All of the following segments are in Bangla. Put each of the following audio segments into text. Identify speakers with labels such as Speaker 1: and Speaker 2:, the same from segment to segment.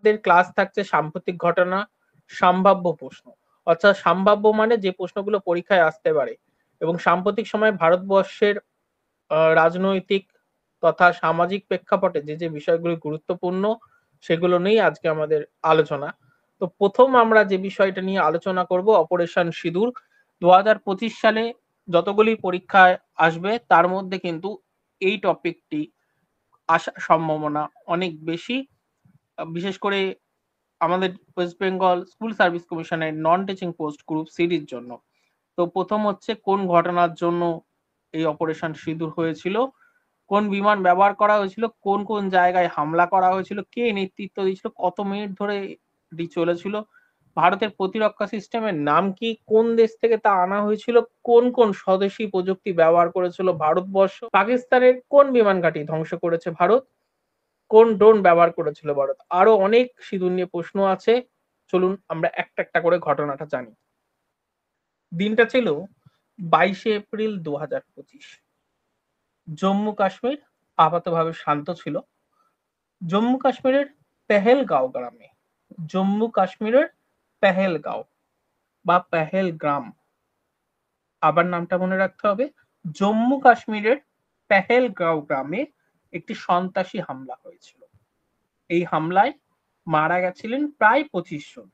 Speaker 1: আমাদের ক্লাস থাকছে সাম্প্রতিক ঘটনা, সম্ভাব্য প্রশ্ন। অর্থাৎ সম্ভাব্য মানে যে প্রশ্নগুলো পরীক্ষায় আসতে পারে, এবং সাম্প্রতিক সময়ে ভারতবর্ষের রাজনৈতিক তথা সামাজিক প্রেক্ষাপটে যে যে বিষয়গুলি গুরুত্বপূর্ণ সেগুলো নিয়েই আজকে আমাদের আলোচনা। তো প্রথম আমরা যে বিষয়টা নিয়ে আলোচনা করব অপারেশন সিঁদুর। 2025 সালে যতগুলি পরীক্ষায় আসবে তার মধ্যে কিন্তু এই টপিকটি আসার সম্ভাবনা অনেক বেশি, বিশেষ করে আমাদের ওয়েস্ট বেঙ্গল স্কুল সার্ভিস কমিশনের নন টিচিং পোস্ট গ্রুপ সিডির জন্য। তো প্রথম হচ্ছে কোন ঘটনার জন্য এই অপারেশন সিঁদুর হয়েছিল, কোন বিমান ব্যবহার করা হয়েছিল, কোন কোন জায়গায় হামলা করা হয়েছিল, কে নেতৃত্ব দিয়েছিল, কত মিনিট ধরে এটি চলেছিল, ভারতের প্রতিরক্ষা সিস্টেমের নাম কি, কোন দেশ থেকে তা আনা হয়েছিল, কোন কোন স্বদেশী প্রযুক্তি ব্যবহার করেছিল ভারতবর্ষ, পাকিস্তানের কোন বিমান ঘাঁটি ধ্বংস করেছে ভারত, কোন ড্রোন ব্যবহার করেছিল ভারত, আরো অনেক সিঁদুর নিয়ে প্রশ্ন আছে। চলুন আমরা একটা একটা করে ঘটনাটা জানি। দিনটা ছিল 22 এপ্রিল 2025। জম্মু কাশ্মীর আপাতভাবে শান্ত ছিল। জম্মু কাশ্মীরের পেহেলগাঁও গ্রামে, জম্মু কাশ্মীরের পেহেলগাঁও বা পেহেলগ্রাম, আবার নামটা মনে রাখতে হবে, জম্মু কাশ্মীরের পেহেলগাঁও গ্রামে একটি সন্ত্রাসী হামলা হয়েছিল। এই হামলায় মারা গেছিলেন প্রায় 25 জন।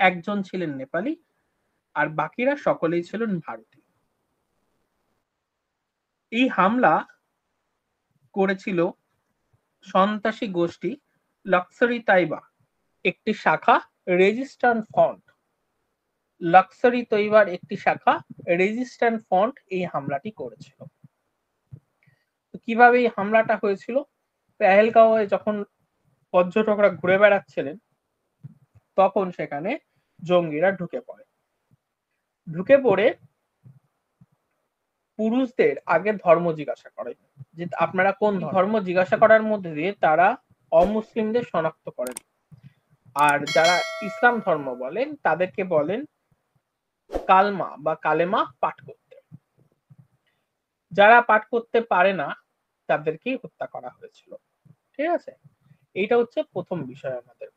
Speaker 1: একজন ছিলেন নেপালি আর বাকিরা সকলেই ছিলেন ভারতীয়। এই হামলা করেছিল সন্ত্রাসী গোষ্ঠী লস্কর-ই তৈবা একটি শাখা রেজিস্ট্যান্ট ফ্রন্ট। লস্কর-ই তৈবার একটি শাখা রেজিস্ট্যান্ট ফ্রন্ট এই হামলাটি করেছিল। কিভাবে এই হামলাটা হয়েছিল? পেহেলগাঁওয়ে যখন পর্যটকরা ঘুরে বেড়াচ্ছিলেন তখন সেখানে জঙ্গিরা ঢুকে পড়ে। ঢুকে পড়ে পুরুষদের আগে ধর্ম জিজ্ঞাসা করে যে আপনারা কোন ধর্ম, জিজ্ঞাসা করার মধ্যে দিয়ে তারা অমুসলিমদের শনাক্ত করেন। আর যারা ইসলাম ধর্ম বলেন তাদেরকে বলেন কালমা বা কালেমা পাঠ করতে। যারা পাঠ করতে পারে না তাদেরকেই হত্যা করা হয়েছিল। ঠিক আছে, এইটা হচ্ছে প্রথম বিষয় আমাদের।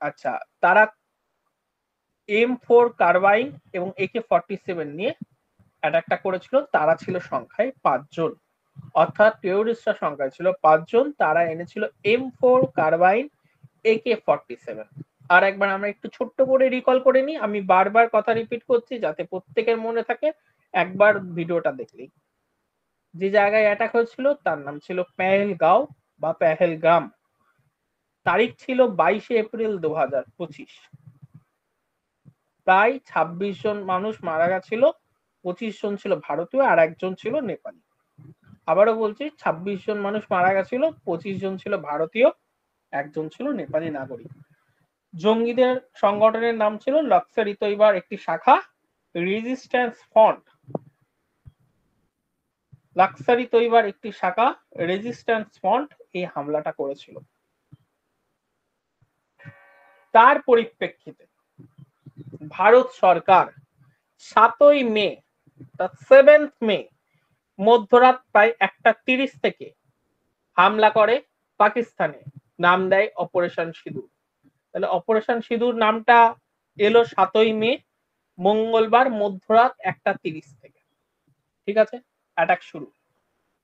Speaker 1: আচ্ছা, তারা M4 কার্বাইন এবং AK-47 নিয়ে অ্যাটাকটা করেছিল। তারা ছিল সংখ্যায় 5 জন, অর্থাৎ টেরোরিস্টরা সংখ্যায় ছিল 5 জন। তারা এনেছিল M4 কার্বাইন, AK-47। আর একবার আমরা একটু ছোট্ট করে রিকল করে নিই, আমি বারবার কথা রিপিট করছি যাতে প্রত্যেকের মনে থাকে, একবার ভিডিওটা দেখলেই। যে জায়গায় অ্যাটাক হয়েছিল তার নাম ছিল পেহেলগাঁও বা পেহেলগ্রাম। তারিখ ছিল 22 এপ্রিল 2025। প্রায় 26 জন মানুষ মারা গেছিল। 25 জন ছিল ভারতীয় আর একজন ছিল নেপালি। আবারও বলছি, 26 জন মানুষ মারা গেছিল, 25 জন ছিল ভারতীয়, একজন ছিল নেপালি নাগরিক। জঙ্গিদের সংগঠনের নাম ছিল লস্কর-ই তৈবার একটি শাখা রেজিস্ট্যান্স ফ্রন্ট। লস্কর-ই তৈবার একটি শাখা রেজিস্ট্যান্স ফ্রন্ট এই হামলাটা করেছিল। তার পরিপ্রেক্ষিতে ভারত সরকার 7ই মে, 7th মে মধ্যরাত প্রায় 1:30 থেকে হামলা করে পাকিস্তানে, নাম দেয় অপারেশন সিঁদুর। তাহলে অপারেশন সিঁদুর নামটা এলো 7ই মে মঙ্গলবার মধ্যরাত 1:30 থেকে। ঠিক আছে, অ্যাটাক শুরু।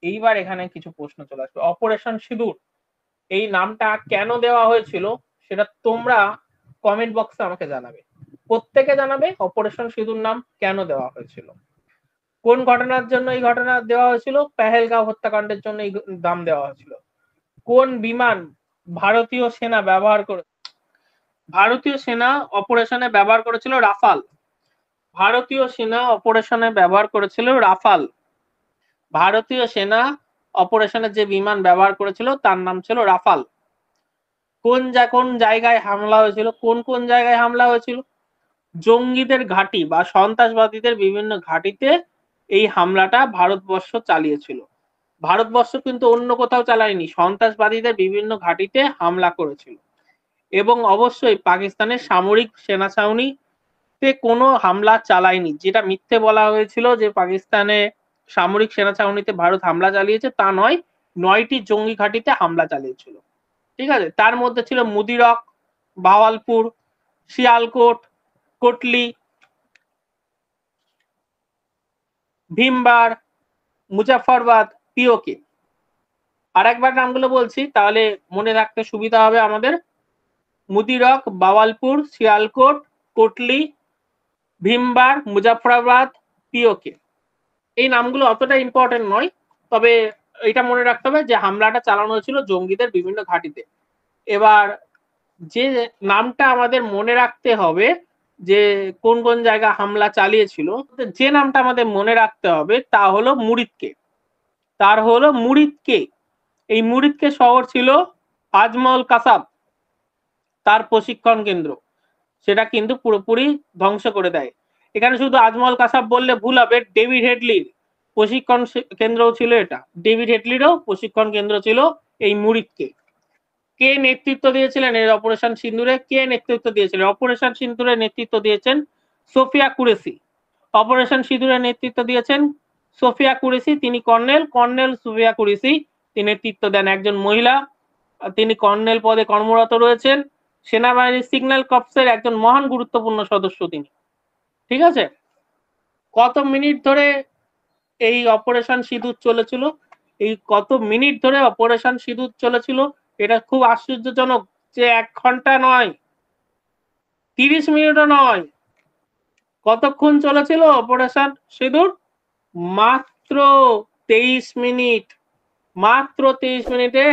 Speaker 1: এইবার এখানে কিছু প্রশ্ন চলে আসবে। অপারেশন সিঁদুর এই নামটা কেন দেওয়া হয়েছিল সেটা তোমরা কমেন্ট বক্সে আমাকে জানাবে, প্রত্যেকে জানাবে অপারেশন সিঁদুর নাম কেন দেওয়া হয়েছিল। কোন ঘটনার জন্য এই ঘটনা দেওয়া হয়েছিল? পেহেলগাঁও হত্যাকাণ্ডের জন্য এই নাম দেওয়া হয়েছিল। কোন বিমান ভারতীয় সেনা ব্যবহার করে, ভারতীয় সেনা অপারেশনে ব্যবহার করেছিল রাফাল। ভারতীয় সেনা অপারেশনে ব্যবহার করেছিল রাফাল। ভারতীয় সেনা অপারেশনে যে বিমান ব্যবহার করেছিল তার নাম ছিল রাফাল। কোন কোন জায়গায় হামলা হয়েছিল? কোন কোন জায়গায় হামলা হয়েছিল? জঙ্গিদের ঘাঁটি বা সন্ত্রাসবাদীদের বিভিন্ন ঘাঁটিতে এই হামলাটা ভারতবর্ষ চালিয়েছিল। ভারতবর্ষ কিন্তু অন্য কোথাও চালায়নি, সন্ত্রাসবাদীদের বিভিন্ন ঘাঁটিতে হামলা করেছিল। এবং অবশ্যই পাকিস্তানের সামরিক সেনা ছাউনিতে কোনো হামলা চালায়নি, যেটা মিথ্যে বলা হয়েছিল যে পাকিস্তানে সামরিক সেনা ছাউনিতে ভারত হামলা চালিয়েছে, তা নয়। 9টি জঙ্গি ঘাঁটিতে হামলা চালিয়েছিল। ঠিক আছে, তার মধ্যে ছিল মুদিরক, বাওয়ালপুর, শিয়ালকোট, কোটলি, ভীমবার, মুজাফফরবাদ, পিওকে। আর একবার নামগুলো বলছি তাহলে মনে রাখতে সুবিধা হবে আমাদের। মুদিরক, বাওয়ালপুর, শিয়ালকোট, কোটলি, ভীমবার, মুজাফফরাবাদ, পিওকে। এই নামগুলো অতটা ইম্পর্টেন্ট নয়, তবে এটা মনে রাখতে হবে যে হামলাটা চালানো হয়েছিল জঙ্গিদের বিভিন্ন ঘাঁটিতে। এবার যে নামটা আমাদের মনে রাখতে হবে যে কোন কোন জায়গা হামলা চালিয়েছিল, যে নামটা আমাদের মনে রাখতে হবে তা হলো মুরিদকে। তার হলো মুরিদকে। এই মুরিদকে শহর ছিল আজমল কাসাব, তার প্রশিক্ষণ কেন্দ্র। সেটা কিন্তু পুরোপুরি ধ্বংস করে দেয়। এখানে শুধু আজমল কাসাব বললে ভুল হবে, ডেভিড হেডলির প্রশিক্ষণ কেন্দ্রও ছিল এটা। ডেভিড হেডলিরও প্রশিক্ষণ কেন্দ্র ছিল এই মুরিদকে। কে নেতৃত্ব দিয়েছিলেন এর অপারেশন সিন্দুরে? কে নেতৃত্ব দিয়েছিলেন? অপারেশন সিন্দুরের নেতৃত্ব দিয়েছেন সোফিয়া কুরেশি। অপারেশন সিঁদুরের নেতৃত্ব দিয়েছেন সোফিয়া কুরেশি, তিনি কর্নেল। কর্নেল সোফিয়া কুরেশি তিনি নেতৃত্ব দেন, একজন মহিলা, তিনি কর্নেল পদে কর্মরত রয়েছেন। সেনাবাহিনীর সিগন্যাল কর্পসের একজন মহান গুরুত্বপূর্ণ সদস্য তিনি। ঠিক আছে, কত মিনিট ধরে এই অপারেশন সিঁদুর চলেছিল? এই কত মিনিট ধরে অপারেশন সিঁদুর চলেছিল এটা খুব আশ্চর্যজনক, যে 1 ঘন্টা নয়, 30 মিনিটও নয়। কতক্ষণ চলেছিল অপারেশন সিঁদুর? মাত্র 23 মিনিট। মাত্র 23 মিনিটে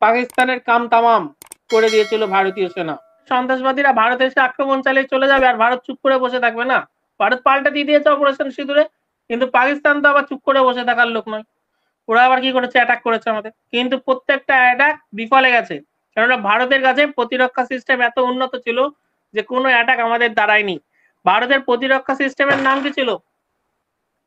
Speaker 1: পাকিস্তানের কাম তামাম করে দিয়েছিল ভারতীয় সেনা। সন্ত্রাসবাদীরা ভারতে এসে আক্রমণ চালিয়ে চলে যাবে আর ভারত চুপ করে বসে থাকবে না। ভারত পাল্টা দিয়ে দিয়েছে অপারেশন সিঁদুরে, কিন্তু পাকিস্তান তো আবার চুপ করে বসে থাকার লোক নয়। ওরা আবার কি করেছে? অ্যাটাক করেছে আমাদের, কিন্তু প্রত্যেকটা অ্যাটাক বিফলে গেছে। কেননা ভারতের কাছে প্রতিরক্ষা সিস্টেম এত উন্নত ছিল যে কোনো অ্যাটাক আমাদের দাঁড়ায়নি। ভারতের প্রতিরক্ষা সিস্টেমের নাম কি ছিল?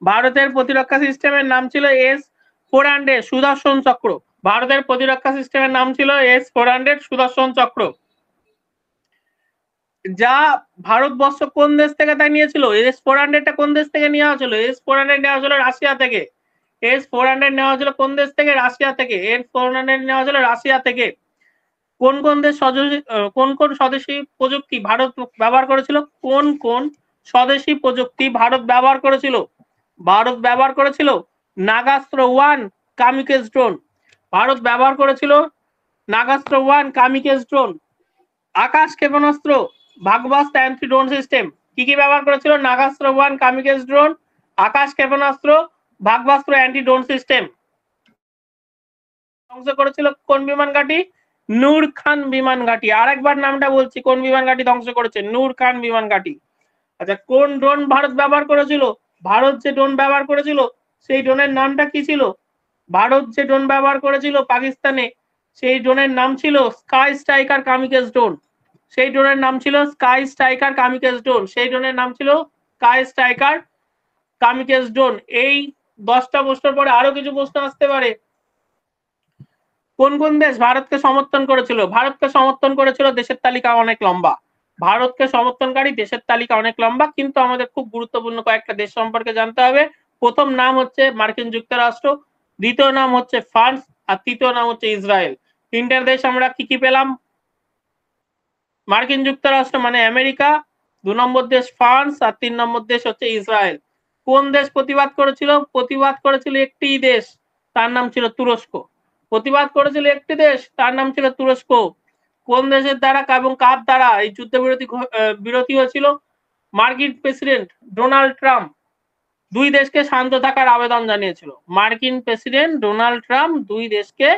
Speaker 1: ভারতের প্রতিরক্ষা সিস্টেমের নাম ছিল S-400 সুদর্শন চক্র। ভারতের প্রতিরক্ষা সিস্টেমের নাম ছিল S-400 সুদর্শন চক্র। যা ভারতবর্ষ কোন দেশ থেকে তাই নিয়েছিল? S-400টা কোন দেশ থেকে নেওয়া হয়েছিল? S-400 নেওয়া হয়েছিল রাশিয়া থেকে। S-400 নেওয়া হয়েছিল কোন দেশ থেকে? রাশিয়া থেকে। S-400 নেওয়া হয়েছিল রাশিয়া থেকে। কোন কোন দেশ কোন কোন স্বদেশী প্রযুক্তি ভারত ব্যবহার করেছিল? কোন কোন স্বদেশী প্রযুক্তি ভারত ব্যবহার করেছিল? ভারত ব্যবহার করেছিল নাগাস্ত্র 1 কামিকেজ ড্রোন। ভারত ব্যবহার করেছিল নাগাস্ত্র 1 কামিকেজ ড্রোন। আকাশ ক্ষেপণাস্ত্র, ভাগবাস্ত অ্যান্টি ড্রোন সিস্টেম। কি কি ব্যবহার করেছিল? নাগাস্ত্র 1 কামিকেজ ড্রোন, আকাশ ক্ষেপণাস্ত্র, ভাগবাস্ত্র অ্যান্টি ড্রোন সিস্টেম। ধ্বংস করেছিল কোন বিমান ঘাঁটি? নূর খান বিমান ঘাঁটি। আরেকবার নামটা বলছি, কোন বিমান ঘাঁটি ধ্বংস করেছে? নূর খান বিমান ঘাঁটি। আচ্ছা, কোন ড্রোন ভারত ব্যবহার করেছিল? ভারত যে ড্রোন ব্যবহার করেছিল সেই ড্রোনের নামটা কি ছিল? ভারত যে ড্রোন ব্যবহার করেছিল পাকিস্তানে সেই ড্রোনের নাম ছিল স্কাই স্ট্রাইকার কামিকেজ ড্রোন। সেই ড্রোনের নাম ছিল স্কাই স্ট্রাইকার কামিকেজ ড্রোন। সেই ড্রোনের নাম ছিল স্কাই স্ট্রাইকার কামিকেজ ড্রোন। এই 10টা প্রশ্নের পরে আরো কিছু প্রশ্ন আসতে পারে। কোন কোন দেশ ভারতকে সমর্থন করেছিল? ভারতকে সমর্থন করেছিল দেশের তালিকা অনেক লম্বা। ভারতকে সমর্থনকারী দেশের তালিকা অনেক লম্বা, কিন্তু আমাদের খুব গুরুত্বপূর্ণ কয়েকটা দেশ সম্পর্কে জানতে হবে। প্রথম নাম হচ্ছে মার্কিন যুক্তরাষ্ট্র, দ্বিতীয় নাম হচ্ছে ফ্রান্স, আর তৃতীয় নাম হচ্ছে ইসরায়েল। তিনটার দেশ আমরা কি কি পেলাম? মার্কিন যুক্তরাষ্ট্র মানে আমেরিকা, 2 নম্বর দেশ ফ্রান্স, আর 3 নম্বর দেশ হচ্ছে ইসরায়েল। কোন দেশ প্রতিবাদ করেছিল? প্রতিবাদ করেছিল একটি দেশ, তার নাম ছিল তুরস্ক। প্রতিবাদ করেছিল একটি দেশ, তার নাম ছিল তুরস্ক। কোন দেশের দ্বারা এবং কার দ্বারা এই বিরতি হয়েছিল? মার্কিন প্রেসিডেন্ট ডোনাল্ড ট্রাম্প 2 দেশকে শান্ত থাকার আবেদন জানিয়েছিল। মার্কিন প্রেসিডেন্ট ডোনাল্ড ট্রাম্প 2 দেশকে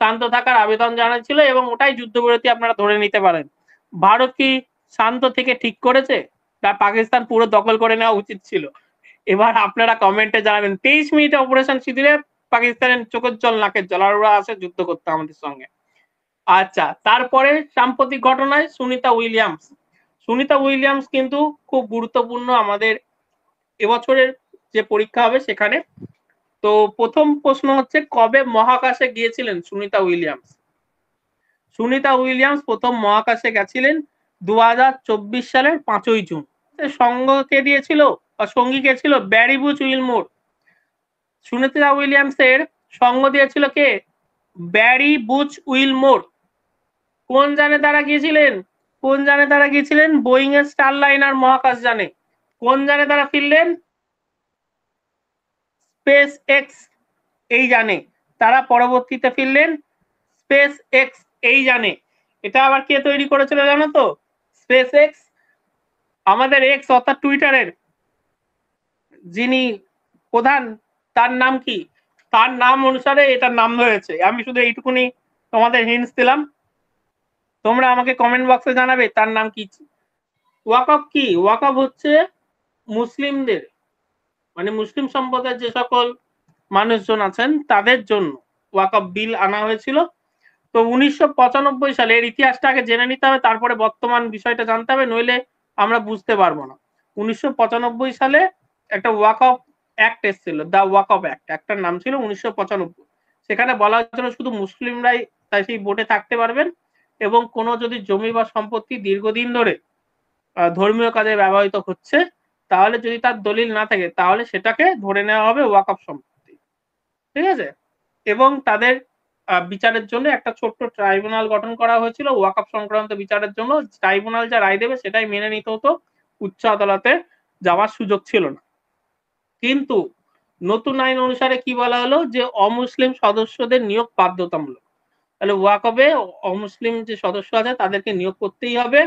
Speaker 1: শান্ত থাকার আবেদন জানিয়েছিল এবং ওটাই যুদ্ধবিরতি আপনারা ধরে নিতে পারেন। ভারত কি শান্ত থেকে ঠিক করেছে? না পাকিস্তান পুরো দখল করে নেওয়া উচিত ছিল? এবার আপনারা কমেন্টে জানাবেন। 23 মিনিট অপারেশন সিঁদুরে পাকিস্তানের চোখের জল নাকের জল, আর ওরা আসে যুদ্ধ করতে আমাদের সঙ্গে। আচ্ছা, তারপরে সাম্প্রতিক ঘটনায় সুনিতা উইলিয়ামস। সুনিতা উইলিয়ামস কিন্তু খুব গুরুত্বপূর্ণ আমাদের এবছরের যে পরীক্ষা হবে সেখানে। তো প্রথম প্রশ্ন হচ্ছে, কবে মহাকাশে গিয়েছিলেন সুনিতা উইলিয়ামস? সুনিতা উইলিয়ামস প্রথম মহাকাশে গেছিলেন 2024 সালের 5ই জুন। সঙ্গ কে দিয়েছিল বা সঙ্গী কে ছিল? Barry Butch Wilmore. Sunita Williams এর সঙ্গ দিয়েছিল কে? Barry Butch Wilmore. কোন যানে তারা গিয়েছিলেন? কোন যানে তারা গিয়েছিলেন? বোয়িং এর স্টারলাইনার মহাকাশ যানে। কোন যানে তারা ফিরলেন? স্পেস এক্স এই যানে তারা পরবর্তীতে ফিরলেন। স্পেস এক্স এই যানে। এটা আবার কে তৈরি করেছিল জানো তো? স্পেস এক্স আমাদের এক্স অর্থাৎ টুইটারের যিনি প্রধান, তার নাম কি? তার নাম অনুসারে এটার নাম হয়েছে। আমি শুধু এইটুকুনি তোমাদের হিন্টস দিলাম, তোমরা আমাকে কমেন্ট বক্সে জানাবে তার নাম কি। ওয়াকফ কি? ওয়াকফ হচ্ছে মুসলিমদের, মানে মুসলিম সম্প্রদায়ের যে সকল মানুষজন আছেন তাদের জন্য ওয়াকফ বিল আনা হয়েছিল। তো 1995 সালে, এর ইতিহাসটা আগে জেনে নিতে হবে, তারপরে বর্তমান বিষয়টা জানতে হবে, নইলে আমরা বুঝতে পারবো না। 1995 সালে একটা ওয়াকফ অ্যাক্ট এসেছিল, দা ওয়াকফ অ্যাক্ট, একটার নাম ছিল 1995। সেখানে বলা হয়েছিল শুধু মুসলিমরাই তাই সেই বোর্ডে থাকতে পারবেন, এবং কোনো যদি জমি বা সম্পত্তি দীর্ঘদিন ধরে ধর্মীয় কাজে ব্যবহৃত হচ্ছে, তাহলে যদি তার দলিল না থাকে তাহলে সেটাকে ধরে নেওয়া হবে ওয়াকফ সম্পত্তি। ঠিক আছে? এবং তাদের বিচারের জন্য একটা ছোট্ট ট্রাইব্যুনাল গঠন করা হয়েছিল ওয়াকফ সংক্রান্ত বিচারের জন্য। ট্রাইব্যুনাল যা রায় দেবে সেটাই মেনে নিতে হতো, উচ্চ আদালতে যাওয়ার সুযোগ ছিল না। কিন্তু নতুন আইন অনুসারে কি বলা হলো, যে অমুসলিম সদস্যদের নিয়োগ বাধ্যতামূলক। তাহলে ওয়াকফে অমুসলিম যে সদস্য আছে তাদেরকে নিয়োগ করতেই হবে,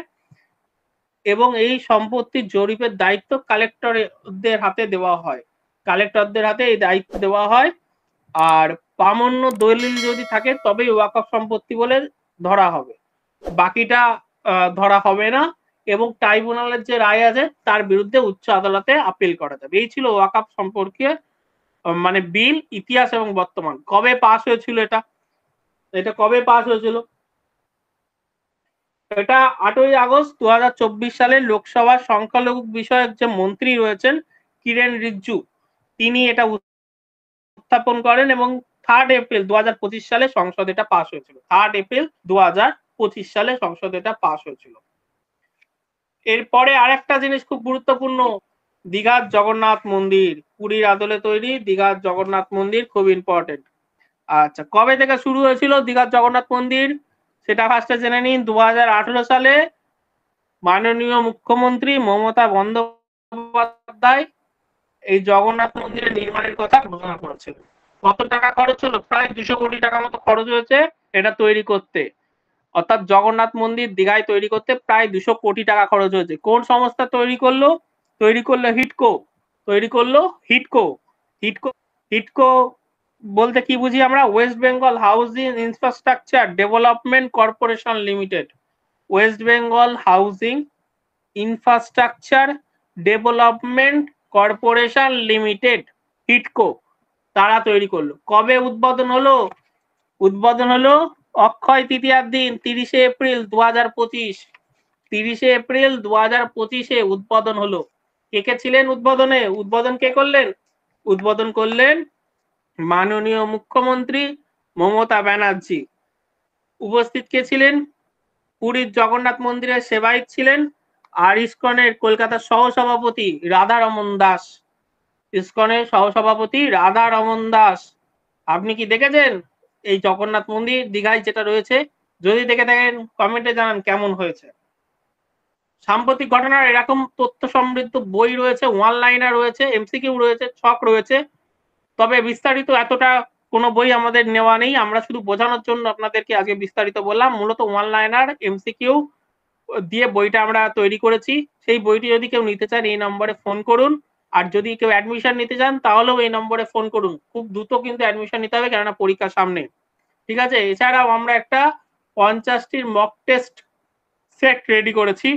Speaker 1: এবং এই সম্পত্তির জরিপের দায়িত্ব কালেক্টরদের হাতে দেওয়া হয়। কালেক্টরদের হাতে এই দায়িত্ব দেওয়া হয়। আর প্রামাণ্য দলিল যদি থাকে তবেই ওয়াকফ সম্পত্তি বলে ধরা হবে, বাকিটা ধরা হবে না। এবং ট্রাইব্যুনালের যে রায় আছে তার বিরুদ্ধে উচ্চ আদালতে আপিল করা যাবে। এই ছিল ওয়াকফ সম্পর্কে মানে বিল, ইতিহাস এবং বর্তমান। কবে পাস হয়েছিল এটা? এটা কবে পাস হয়েছিল? এটা 8ই আগস্ট 2024 সালে লোকসভার সংখ্যালঘু বিষয়ক যে মন্ত্রী রয়েছেন কিরেন রিজিজু, তিনি এটা উত্থাপন করেন, এবং 3 এপ্রিল 2025 সালে সংসদে এটা পাস হয়েছিল। 3 এপ্রিল 2025 সালে সংসদে এটা পাস হয়েছিল। এরপরে আরেকটা জিনিস খুব গুরুত্বপূর্ণ, দীঘার জগন্নাথ মন্দির, পুরীর আদলে তৈরি দীঘার জগন্নাথ মন্দির খুব ইম্পর্টেন্ট। আচ্ছা, কবে থেকে শুরু হয়েছিল দীঘার জগন্নাথ মন্দির সেটা ফার্স্টে জেনে নিন। 2018 সালে মাননীয় মুখ্যমন্ত্রী মমতা বন্দ্যোপাধ্যায় এই জগন্নাথ মন্দিরের নির্মাণের কথা ঘোষণা করেছিলেন। কত টাকা খরচ হলো? প্রায় 200 কোটি টাকা মতো খরচ হয়েছে এটা তৈরি করতে। অর্থাৎ জগন্নাথ মন্দির দীঘায় তৈরি করতে প্রায় 200 কোটি টাকা খরচ হয়েছে। কোন সংস্থা তৈরি করলো? তৈরি করলো হিডকো। তৈরি করলো হিডকো। হিডকো হিডকো বলতে কি বুঝি আমরা? West Bengal housing infrastructure development corporation limited. West Bengal housing infrastructure development corporation limited, হিডকো, তারা তৈরি করলো। কবে উদ্বোধন হলো? উদ্বোধন হলো অক্ষয় তৃতীয়ার দিন 30শে এপ্রিল 2025। 30শে এপ্রিল 2025 উদ্বোধন হলো। কে কে ছিলেন উদ্বোধনে? উদ্বোধন কে করলেন? উদ্বোধন করলেন মাননীয় মুখ্যমন্ত্রী মমতা ব্যানার্জি। উপস্থিত কে ছিলেন? পুরীর জগন্নাথ মন্দিরের সেবায়িত ছিলেন আর ইসকনের কলকাতার সহসভাপতি রাধারমন দাস। ইসকনের সহসভাপতি রাধারমন দাস। আপনি কি দেখেছেন এই জগন্নাথ মন্দির দীঘায় যেটা রয়েছে? যদি দেখে থাকেন কমেন্টে জানান কেমন হয়েছে। সাম্প্রতিক ঘটনার এরকম তথ্য সমৃদ্ধ বই রয়েছে, ওয়ান লাইনার রয়েছে, এমসিকিউ রয়েছে, ছক রয়েছে। তবে বিস্তারিত এতটা কোনো বই আমাদের নেওয়া নেই, আমরা শুধু বোঝানোর জন্য আপনাদেরকে আজকে বিস্তারিত বললাম। মূলত ওয়ান লাইনার এমসিকিউ দিয়ে বইটা আমরা তৈরি করেছি। সেই বইটি যদি কেউ নিতে চান এই নম্বরে ফোন করুন, আর যদি কেউ অ্যাডমিশন নিতে চান তাহলেও এই নম্বরে ফোন করুন। খুব দ্রুত কিন্তু অ্যাডমিশন নিতে হবে, কেননা পরীক্ষার সামনে। ঠিক আছে? এছাড়াও আমরা একটা 50টির মক টেস্ট সেট রেডি করেছি,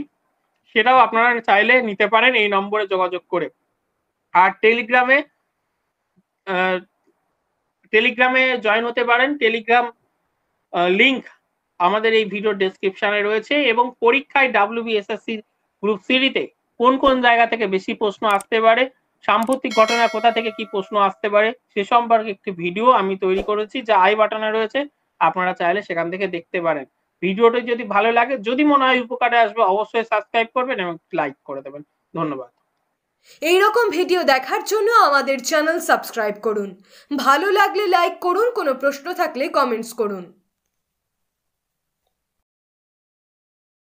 Speaker 1: সেটাও আপনারা চাইলে নিতে পারেন এই নম্বরে যোগাযোগ করে। আর টেলিগ্রামে জয়েন হতে পারেন। টেলিগ্রাম লিংক আমাদের এই ভিডিও ডেসক্রিপশনে রয়েছে। এবং পরীক্ষায় WBSSC গ্রুপ সিরিতে কোন কোন জায়গা থেকে বেশি প্রশ্ন আসতে পারে, সাম্প্রতিক ঘটনা কোথা থেকে কি প্রশ্ন আসতে পারে সে সম্পর্কে একটি ভিডিও আমি তৈরি করেছি, যা আই বাটনে রয়েছে, আপনারা চাইলে সেখান থেকে দেখতে পারেন। ভিডিওটি যদি ভালো লাগে, যদি মনে হয় উপকারে আসবে, অবশ্যই সাবস্ক্রাইব করবেন এবং লাইক করে দেবেন। ধন্যবাদ।
Speaker 2: এই রকম ভিডিও দেখার জন্য আমাদের চ্যানেল সাবস্ক্রাইব করুন। ভালো লাগলে লাইক করুন, কোনো প্রশ্ন থাকলে কমেন্টস করুন।